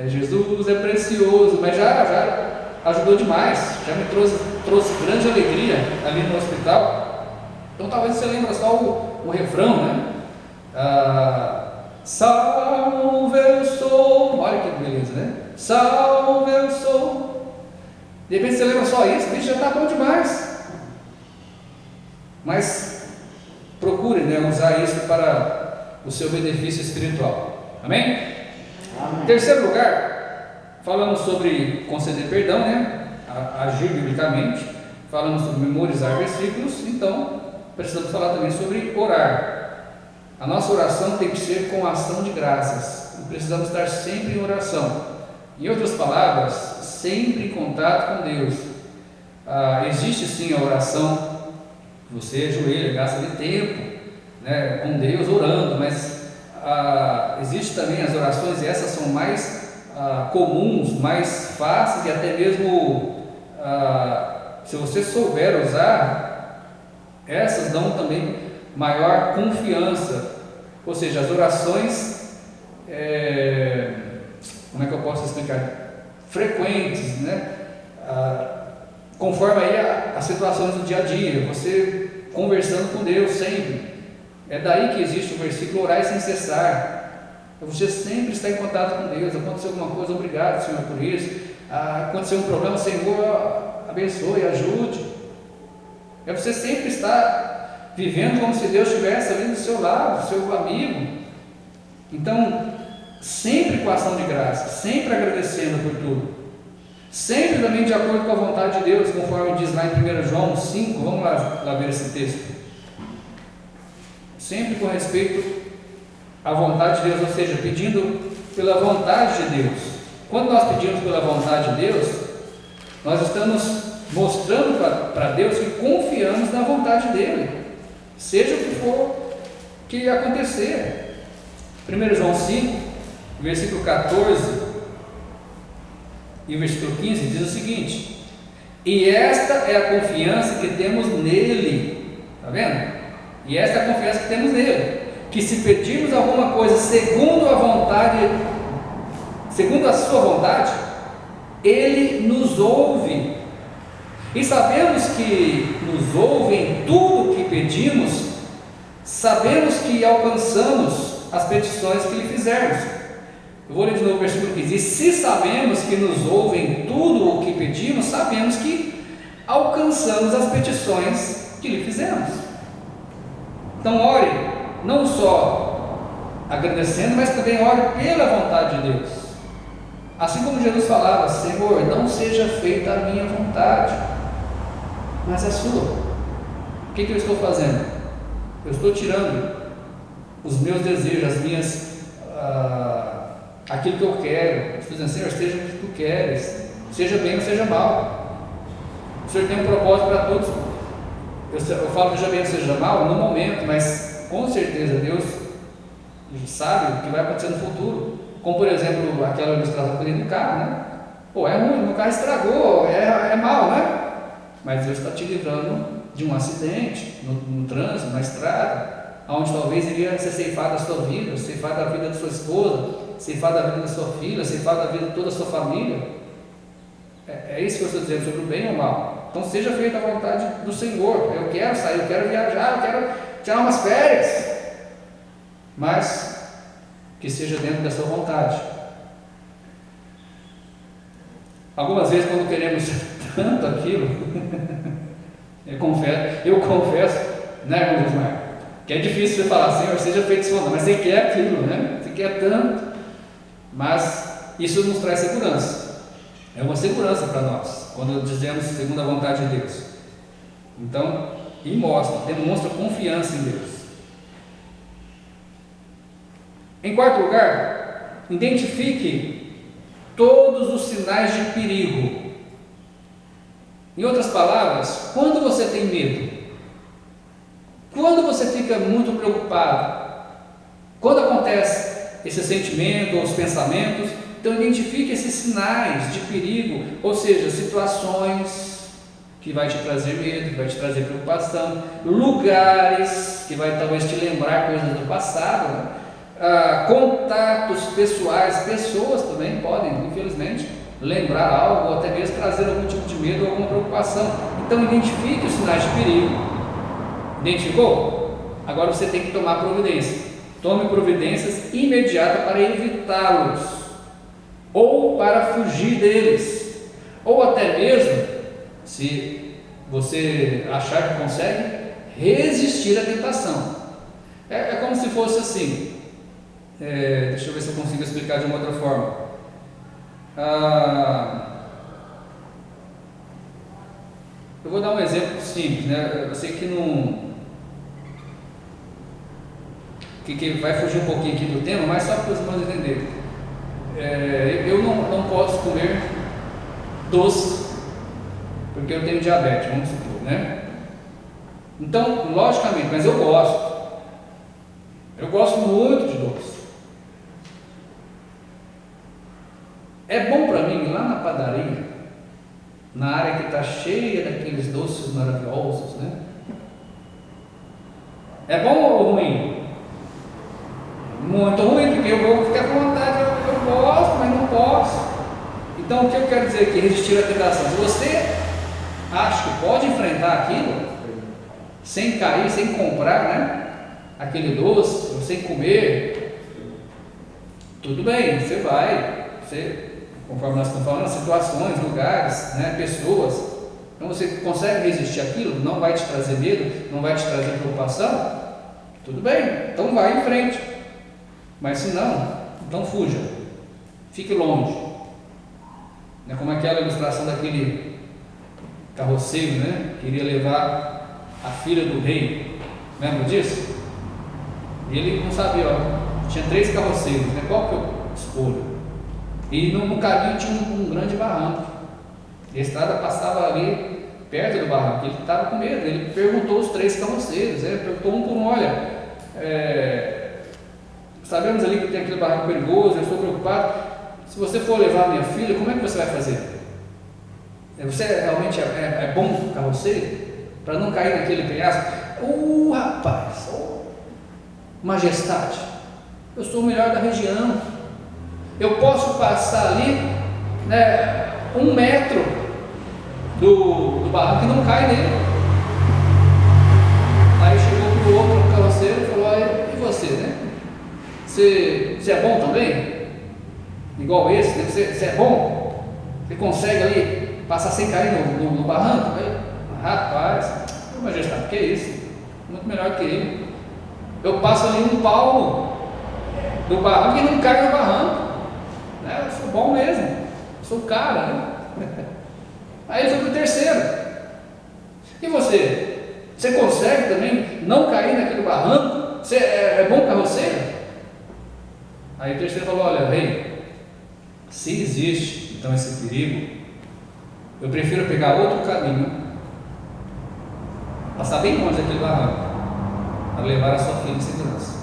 Jesus é precioso, mas já ajudou demais, já me trouxe grande alegria ali no hospital. Então talvez você lembre só o refrão, né? Salve eu sou, olha que beleza, né? Salve eu sou. De repente você lembra só isso, isso já está bom demais. Mas procure, né, usar isso para o seu benefício espiritual. Amém? Amém. Em terceiro lugar, falamos sobre conceder perdão, né? Agir biblicamente. Falamos sobre memorizar versículos. Então, precisamos falar também sobre orar. A nossa oração tem que ser com ação de graças. E precisamos estar sempre em oração. Em outras palavras, sempre em contato com Deus. Existe sim a oração. Você ajoelha, gasta de tempo, né, com Deus orando, mas existe também as orações, e essas são mais comuns, mais fáceis, e até mesmo se você souber usar, essas dão também maior confiança. Ou seja, as orações, como é que eu posso explicar? Frequentes, né? Conforme aí as situações do dia a dia, você conversando com Deus sempre. É daí que existe o versículo orar sem cessar. Você sempre está em contato com Deus. Aconteceu alguma coisa, obrigado, Senhor, por isso. Aconteceu um problema, Senhor, abençoe, ajude. Você sempre está vivendo como se Deus estivesse ali do seu lado, seu amigo. Então, sempre com ação de graça, sempre agradecendo por tudo. Sempre também de acordo com a vontade de Deus, conforme diz lá em 1 João 5, vamos lá ver esse texto. Sempre com respeito à vontade de Deus, ou seja, pedindo pela vontade de Deus. Quando nós pedimos pela vontade de Deus, nós estamos mostrando para Deus que confiamos na vontade dEle, seja o que for que acontecer. 1 João 5, versículo 14 e o versículo 15 diz o seguinte: e esta é a confiança que temos nele, está vendo? E esta é a confiança que temos nele, que se pedirmos alguma coisa segundo a vontade, segundo a sua vontade, ele nos ouve. E sabemos que nos ouve em tudo o que pedimos, sabemos que alcançamos as petições que lhe fizermos. Eu vou ler de novo o versículo 15. E se sabemos que nos ouve em tudo o que pedimos, sabemos que alcançamos as petições que lhe fizemos. Então ore, não só agradecendo, mas também ore pela vontade de Deus. Assim como Jesus falava: Senhor, não seja feita a minha vontade, mas a sua. O que eu estou fazendo? Eu estou tirando os meus desejos, as minhas, aquilo que eu quero. Estou dizendo: Senhor, seja o que tu queres, seja bem ou seja mal. O Senhor tem um propósito para todos. Eu falo seja bem ou seja mal no momento, mas com certeza Deus sabe o que vai acontecer no futuro. Como por exemplo aquela ilustração que eu dei do carro, né? Pô, é ruim, meu carro estragou, é mal, né? Mas Deus está te livrando de um acidente no trânsito, na estrada, onde talvez iria ser ceifado a sua vida, ceifado a vida da sua esposa, ceifado a vida da sua filha, ceifado a vida de toda a sua família. É isso que eu estou dizendo, sobre o bem ou o mal. Então seja feita a vontade do Senhor. Eu quero sair, eu quero viajar, eu quero tirar umas férias, mas que seja dentro da sua vontade. Algumas vezes, quando queremos tanto aquilo, eu confesso, né, irmão Ismael, que é difícil você falar: Senhor, seja feito sua vontade, mas você quer aquilo, né? Você quer tanto, mas isso nos traz segurança. É uma segurança para nós, quando dizemos segundo a vontade de Deus. Então, demonstra confiança em Deus. Em quarto lugar, identifique todos os sinais de perigo. Em outras palavras, quando você tem medo, quando você fica muito preocupado, quando acontece esse sentimento ou os pensamentos, então identifique esses sinais de perigo, ou seja, situações que vai te trazer medo, que vai te trazer preocupação, lugares que vai talvez te lembrar coisas do passado, né? Contatos pessoais, pessoas também podem, infelizmente, lembrar algo ou até mesmo trazer algum tipo de medo ou alguma preocupação. Então identifique os sinais de perigo. Identificou? Agora você tem que tomar providência. Tome providências imediatas para evitá-los, ou para fugir deles, ou até mesmo, se você achar que consegue, resistir à tentação. É como se fosse assim. Deixa eu ver se eu consigo explicar de uma outra forma. Eu vou dar um exemplo simples, né? Eu sei que não, que vai fugir um pouquinho aqui do tema, mas só para os irmãos entenderem. Eu não posso comer doce porque eu tenho diabetes, vamos supor, né? Então, logicamente, mas eu gosto muito de doce. É bom para mim ir lá na padaria, na área que está cheia daqueles doces maravilhosos, né? É bom ou ruim? Muito ruim, porque eu vou ficar com vontade, eu gosto, mas não posso. Então, o que eu quero dizer aqui? Resistir à tentação. Se você acha que pode enfrentar aquilo, sem cair, sem comprar, né, aquele doce, sem comer, tudo bem, você vai, conforme nós estamos falando, situações, lugares, né, pessoas. Então você consegue resistir àquilo, não vai te trazer medo, não vai te trazer preocupação, tudo bem, então vai em frente. Mas se não, então fuja, fique longe. É como aquela ilustração daquele carroceiro, né? Queria levar a filha do rei, lembra disso? E ele não sabia, tinha 3 carroceiros, né? Qual que eu escolho? E no caminho tinha um grande barranco, e a estrada passava ali perto do barranco. Ele estava com medo, ele perguntou aos 3 carroceiros, perguntou um por um: olha, sabemos ali que tem aquele barranco perigoso, eu estou preocupado, se você for levar a minha filha, como é que você vai fazer? Você realmente é bom carroceiro? Para não cair naquele penhasco? Rapaz, majestade, eu sou o melhor da região, eu posso passar ali, né, 1 metro do barranco e não cai nele. Aí chegou para o outro carroceiro e falou: olha, e você, né? Você é bom também? Igual esse, né? Você é bom? Você consegue ali passar sem cair no barranco? Aí, rapaz, majestade, que é isso? Muito melhor que ele. Eu passo ali 1 palmo do barranco e não cai no barranco. Eu sou bom mesmo, eu sou o cara, né? Aí ele foi para o terceiro. E você? Você consegue também não cair naquele barranco? Você é bom carroceiro? Aí o terceiro falou: olha, rei, se existe então esse perigo, eu prefiro pegar outro caminho, passar bem longe daquele barranco, para levar a sua filha em segurança.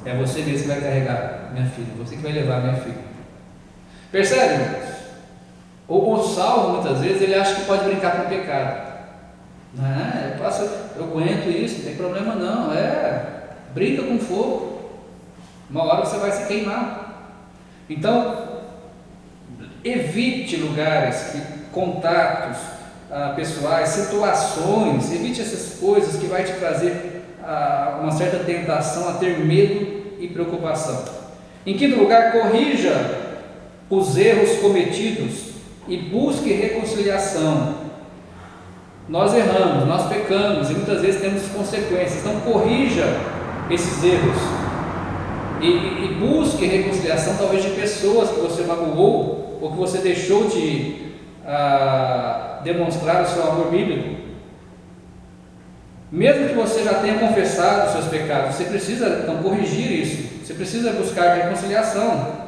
É você mesmo que vai carregar minha filha, você que vai levar minha filha. Percebe, irmãos? O salvo, muitas vezes, ele acha que pode brincar com o pecado. Eu aguento isso, não tem problema não. Brinca com fogo. Uma hora você vai se queimar. Então, evite lugares, contatos pessoais, situações, evite essas coisas que vai te trazer uma certa tentação a ter medo e preocupação. Em quinto lugar, corrija os erros cometidos e busque reconciliação. Nós erramos, nós pecamos e muitas vezes temos consequências, então corrija esses erros e busque reconciliação, talvez de pessoas que você magoou ou que você deixou de demonstrar o seu amor bíblico. Mesmo que você já tenha confessado os seus pecados, você precisa então corrigir isso, você precisa buscar reconciliação,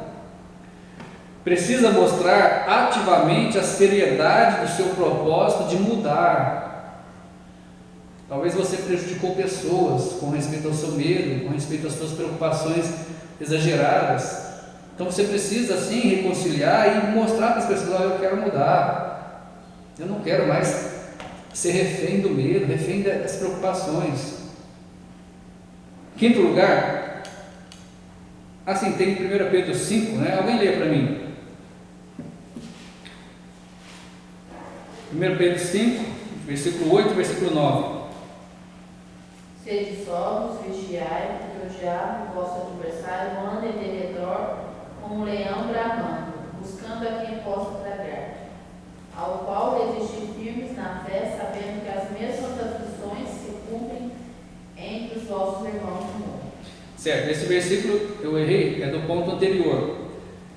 precisa mostrar ativamente a seriedade do seu propósito de mudar. Talvez você prejudicou pessoas com respeito ao seu medo, com respeito às suas preocupações exageradas. Então você precisa sim reconciliar e mostrar para as pessoas: olha, eu quero mudar, eu não quero mais ser refém do medo, refém das preocupações. Quinto lugar, assim, tem 1 Pedro 5, né? Alguém lê para mim. 1 Pedro 5, versículo 8 e versículo 9. Sede sóbrios, vigiai, porque o diabo, vosso adversário, anda em derredor como um leão bramando, buscando a quem possa tragar, ao qual resistir firmes na fé, sabendo que as mesmas aflições se cumprem entre os vossos irmãos no mundo. Certo, esse versículo eu errei, é do ponto anterior,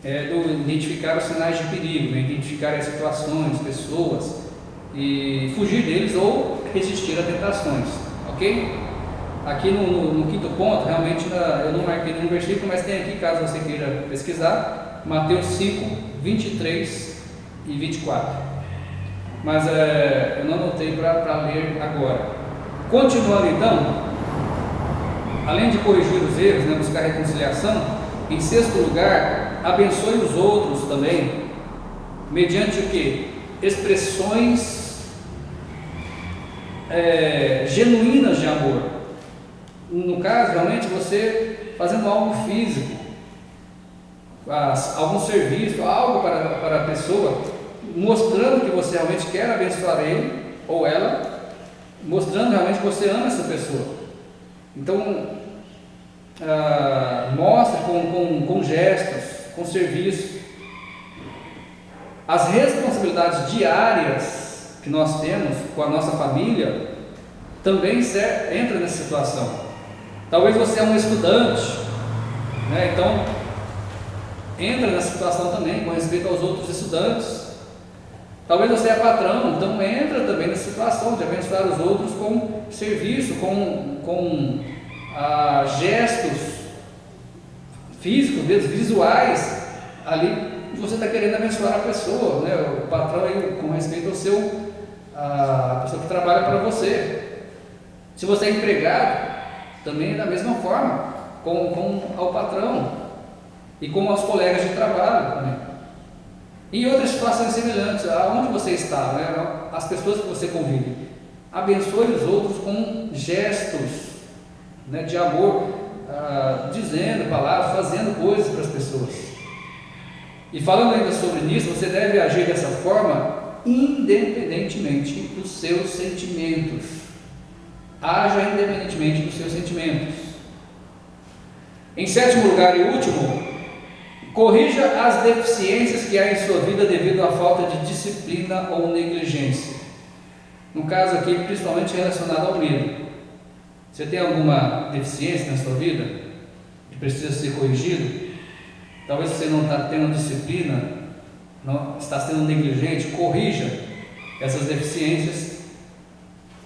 é do identificar os sinais de perigo, né? Identificar as situações, pessoas e fugir deles ou resistir a tentações, ok? Aqui no quinto ponto, realmente eu não marquei nenhum versículo, mas tem aqui, caso você queira pesquisar, Mateus 5, 23 e 24. Mas eu não anotei para ler agora. Continuando então, além de corrigir os erros, né, buscar reconciliação, em sexto lugar, abençoe os outros também, mediante o que? Expressões genuínas de amor. No caso, realmente, você fazendo algo físico, algum serviço, algo para a pessoa, mostrando que você realmente quer abençoar ele ou ela, mostrando realmente que você ama essa pessoa. Então, mostre com gestos, com serviço. As responsabilidades diárias que nós temos com a nossa família também entra nessa situação. Talvez você é um estudante, né? Então entra nessa situação também com respeito aos outros estudantes. Talvez você é patrão, então entra também nessa situação de abençoar os outros com serviço, com gestos físicos, visuais, ali você está querendo abençoar a pessoa, né? O patrão aí, com respeito a pessoa que trabalha para você. Se você é empregado, também é da mesma forma, ao patrão e com aos colegas de trabalho também. E outras situações semelhantes, aonde você está, né? As pessoas que você convive, abençoe os outros com gestos, né, de amor, dizendo palavras, fazendo coisas para as pessoas. E falando ainda sobre isso, você deve agir dessa forma independentemente dos seus sentimentos. Haja independentemente dos seus sentimentos. Em sétimo lugar e último, corrija as deficiências que há em sua vida devido à falta de disciplina ou negligência. No caso aqui, principalmente relacionado ao medo. Você tem alguma deficiência na sua vida que precisa ser corrigido? talvez você não está tendo disciplina, não está sendo negligente, corrija essas deficiências,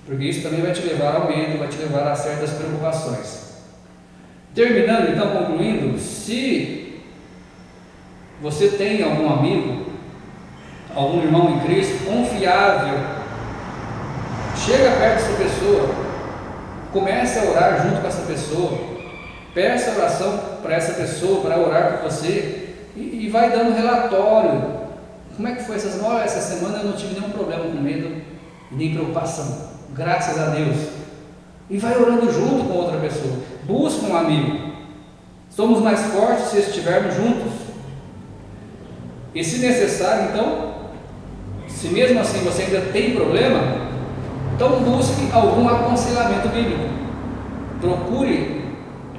porque isso também vai te levar ao medo, vai te levar a certas preocupações. Terminando, então, concluindo, se você tem algum amigo, algum irmão em Cristo confiável, chega perto dessa pessoa, comece a orar junto com essa pessoa, peça oração para essa pessoa, para orar por você, e vai dando relatório. Como é que foi essa semana? Essa semana eu não tive nenhum problema com medo, nem preocupação, graças a Deus. E vai orando junto com outra pessoa. Busca um amigo. Somos mais fortes se estivermos juntos. E se necessário, então, se mesmo assim você ainda tem problema, então busque algum aconselhamento bíblico. Procure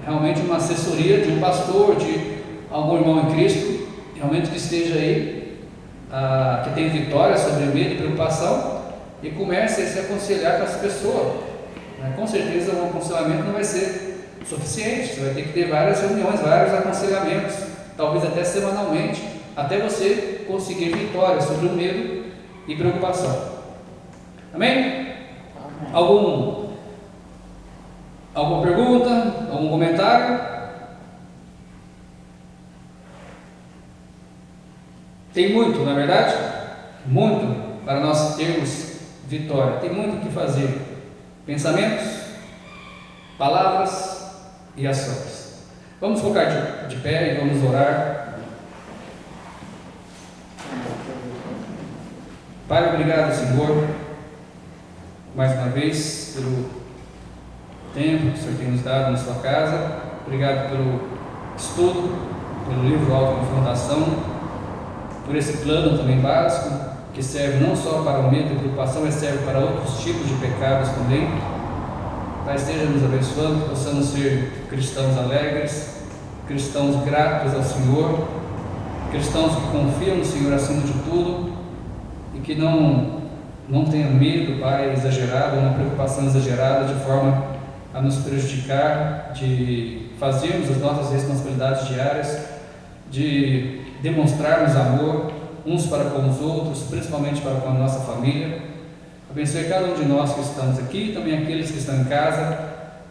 realmente uma assessoria de um pastor, de algum irmão em Cristo, realmente que esteja aí, que tem vitória sobre medo e preocupação, e comece a se aconselhar com essa pessoa. Com certeza o aconselhamento não vai ser suficiente, você vai ter que ter várias reuniões, vários aconselhamentos, talvez até semanalmente, até você conseguir vitória sobre o medo e preocupação. Amém? Alguma pergunta? Algum comentário? Tem muito, na verdade? Muito para nós termos vitória. Tem muito o que fazer. Pensamentos, palavras e ações. Vamos colocar de pé e vamos orar. Pai, obrigado, Senhor, mais uma vez pelo tempo que o Senhor tem nos dado na sua casa. Obrigado pelo estudo, pelo livro Autoconfrontação, por esse plano também básico, que serve não só para o medo e preocupação, mas serve para outros tipos de pecados também. Pai, esteja nos abençoando, que possamos ser cristãos alegres, cristãos gratos ao Senhor, cristãos que confiam no Senhor acima de tudo, e que não tenha medo, Pai, exagerado, uma preocupação exagerada, de forma a nos prejudicar, de fazermos as nossas responsabilidades diárias, de demonstrarmos amor uns para com os outros, principalmente para com a nossa família. Abençoe cada um de nós que estamos aqui, também aqueles que estão em casa,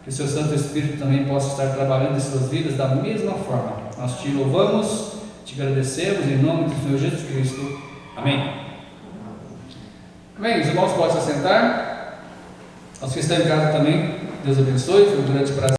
que o Seu Santo Espírito também possa estar trabalhando em suas vidas da mesma forma. Nós te louvamos, te agradecemos em nome do Senhor Jesus Cristo. Amém. Amém. Os irmãos podem se assentar. Aos que estão em casa também, Deus abençoe, foi um grande prazer.